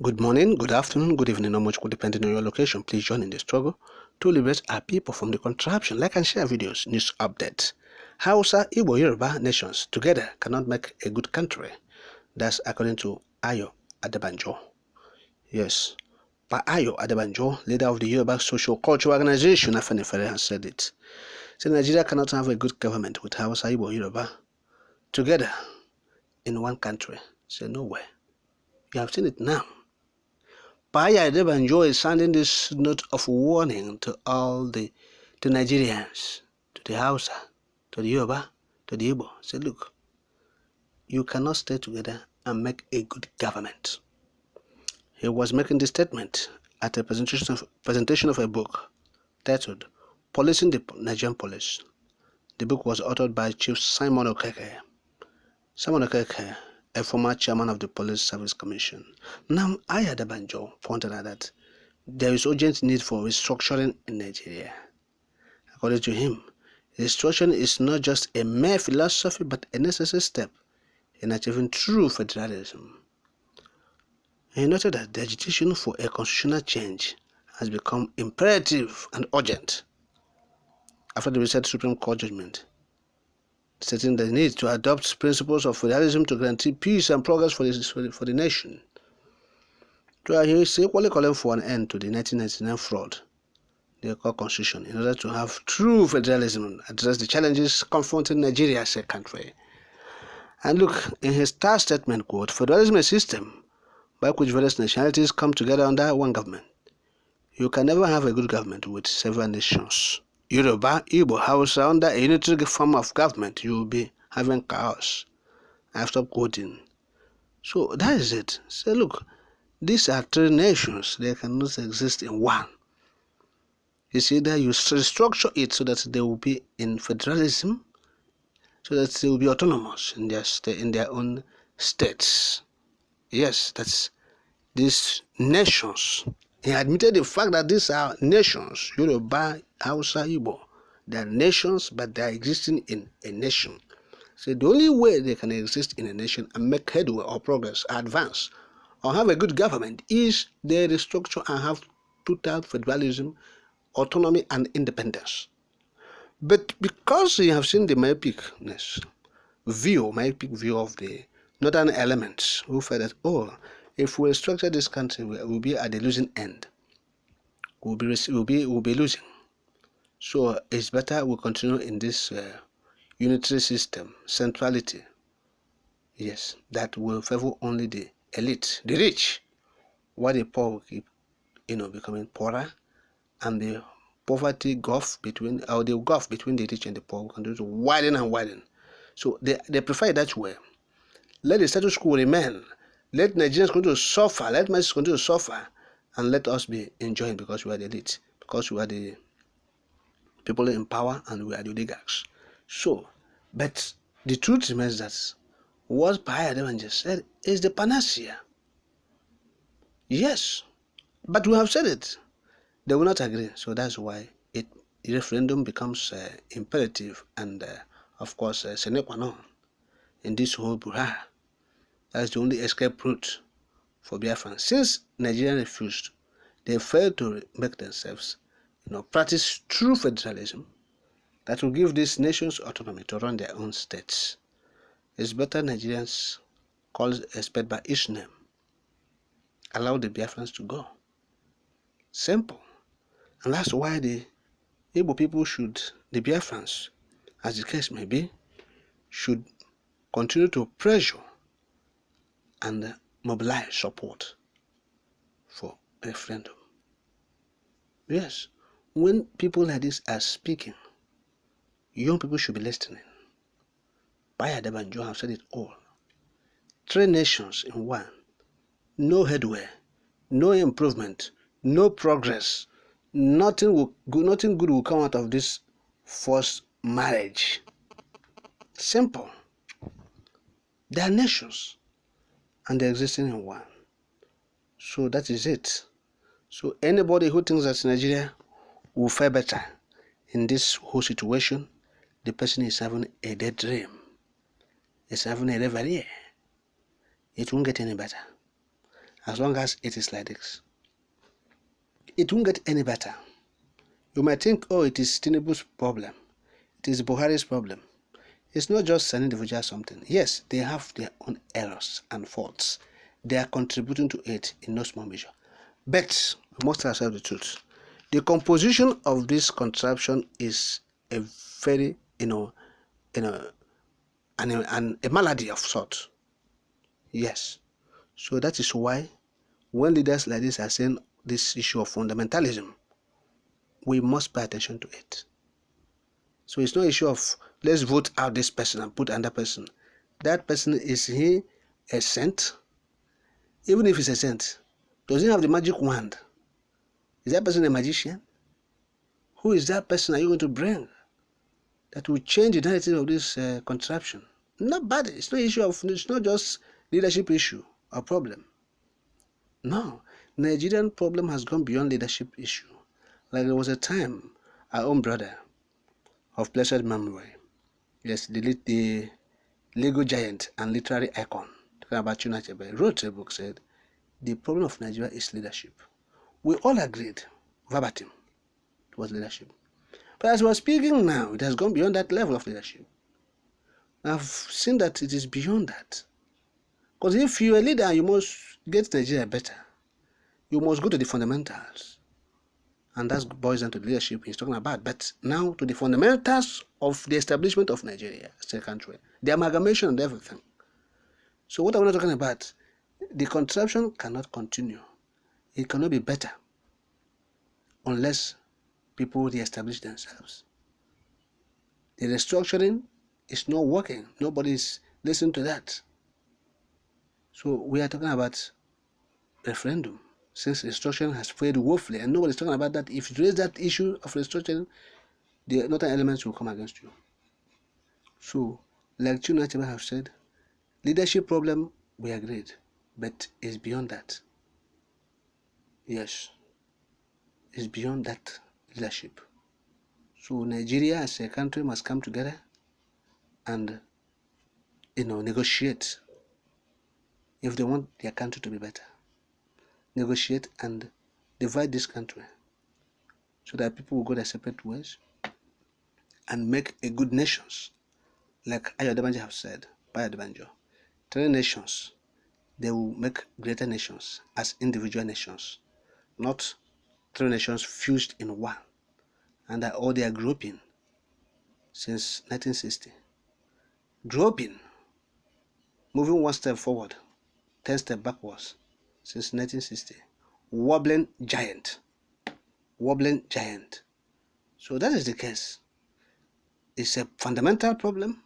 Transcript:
Good morning, good afternoon, good evening, or much good depending on your location. Please join in the struggle to liberate our people from the contraption. Like and share videos, news updates. Hausa, Igbo, Yoruba nations together cannot make a good country. That's according to Ayo Adebanjo. Yes, by Ayo Adebanjo, leader of the Yoruba Social Cultural Organization, Afenifere, has said it. So Nigeria cannot have a good government with Hausa, Igbo, Yoruba together in one country. Say no way. You have seen it now. Ayo Adebanjo is sounding this note of warning to all the Nigerians, to the Hausa, to the Yoruba, to the Igbo. Say, look, you cannot stay together and make a good government. He was making this statement at a presentation of a book titled Policing the Nigerian Police. The book was authored by Chief Simon Okeke. Simon Okeke, a former chairman of the Police Service Commission. Now, Ayo Adebanjo pointed out that there is urgent need for restructuring in Nigeria. According to him, restructuring is not just a mere philosophy but a necessary step in achieving true federalism. He noted that the agitation for a constitutional change has become imperative and urgent after the recent Supreme Court judgment, stating the need to adopt principles of federalism to guarantee peace and progress for the nation. So he is equally calling for an end to the 1999 fraud, the core constitution, in order to have true federalism and address the challenges confronting Nigeria as a country. And look, in his third statement, quote, federalism is a system by which various nationalities come together under one government. You can never have a good government with several nations. Yoruba, Igbo, Hausa, under a unitary form of government, you will be having chaos. I've stopped quoting. So that is it. Say, look, these are three nations. They cannot exist in one. You see that you restructure it so that they will be in federalism, so that they will be autonomous in their own states. Yes, that's these nations. He admitted the fact that these are nations, Yoruba, Hausa, Igbo. They are nations, but they are existing in a nation. So the only way they can exist in a nation and make headway or progress, advance, or have a good government is they restructure and have total federalism, autonomy, and independence. But because you have seen the myopic view of the northern elements who felt that, oh, if we structure this country, we will be at the losing end. We'll be losing. So it's better we continue in this unitary system, centrality. Yes, that will favor only the elite, the rich, while the poor will keep, becoming poorer, and the poverty gulf between, or the gulf between the rich and the poor will continue to widen and widen. So they prefer it that way. Let the status quo remain. Let Nigerians continue to suffer. Let masses continue to suffer, and let us be enjoying because we are the elite, because we are the people in power, and we are the oligarchs. So, but the truth remains that what Ayo Adebanjo said is the panacea. Yes, but we have said it. They will not agree. So that's why referendum becomes imperative and, of course, sine qua non in this whole brouhaha. That's the only escape route for Biafran. Since Nigeria refused, they failed to make themselves, practice true federalism that will give these nations autonomy to run their own states. It's better Nigerians call a spade by its name. Allow the Biafrans to go. Simple. And that's why the Igbo people the Biafrans, as the case may be, should continue to pressure and mobilize support for referendum. Yes, when people like this are speaking, young people should be listening. Ayo Adebanjo have said it all. Three nations in one. No headway, no improvement, no progress. Nothing good will come out of this forced marriage. Simple. They are nations, and they're existing in one. So that is it. So anybody who thinks that Nigeria will fare better in this whole situation, the person is having a dead dream. It's having a reverie. It won't get any better. as long as it is like this. It won't get any better. You might think, oh, it is Tinubu's problem. It is Buhari's problem. It's not just an individual something. Yes, they have their own errors and faults. They are contributing to it in no small measure. But we must tell ourselves the truth. The composition of this contraption is a very, a malady of sorts. Yes. So that is why when leaders like this are saying this issue of fundamentalism, we must pay attention to it. So it's no issue of let's vote out this person and put another person. That person, is he a saint? Even if he's a saint, does he have the magic wand? Is that person a magician? Who is that person are you going to bring that will change the narrative of this contraption? Nobody. It's no issue of, it's not just leadership issue or problem. No, Nigerian problem has gone beyond leadership issue. Like there was a time, our own brother of blessed memory, yes, the legal giant and literary icon, talking about United, wrote a book, said, the problem of Nigeria is leadership. We all agreed, verbatim, it was leadership. But as we're speaking now, it has gone beyond that level of leadership. I've seen that it is beyond that. Because if you're a leader, you must get Nigeria better. You must go to the fundamentals. And that boils down to the leadership he's talking about. But now to the fundamentals of the establishment of Nigeria as a country. The amalgamation and everything. So what I'm not talking about, the contraption cannot continue. It cannot be better unless people re-establish themselves. The restructuring is not working. Nobody is listening to that. So we are talking about referendum. Since restructuring has failed woefully, and nobody's talking about that, if you raise that issue of restructuring, the northern elements will come against you. So, like Chunacheba have said, leadership problem, we agreed, but it's beyond that. Yes, it's beyond that leadership. So Nigeria as a country must come together and, negotiate if they want their country to be better. Negotiate and divide this country so that people will go their separate ways and make a good nations. Like Ayodebanjo have said, Ayodebanjo, 3 nations, they will make greater nations as individual nations, not 3 nations fused in one, and that all they are grouping since 1960. Groping, moving 1 step forward, 10 steps backwards since 1960. Wobbling giant. So that is the case. It's a fundamental problem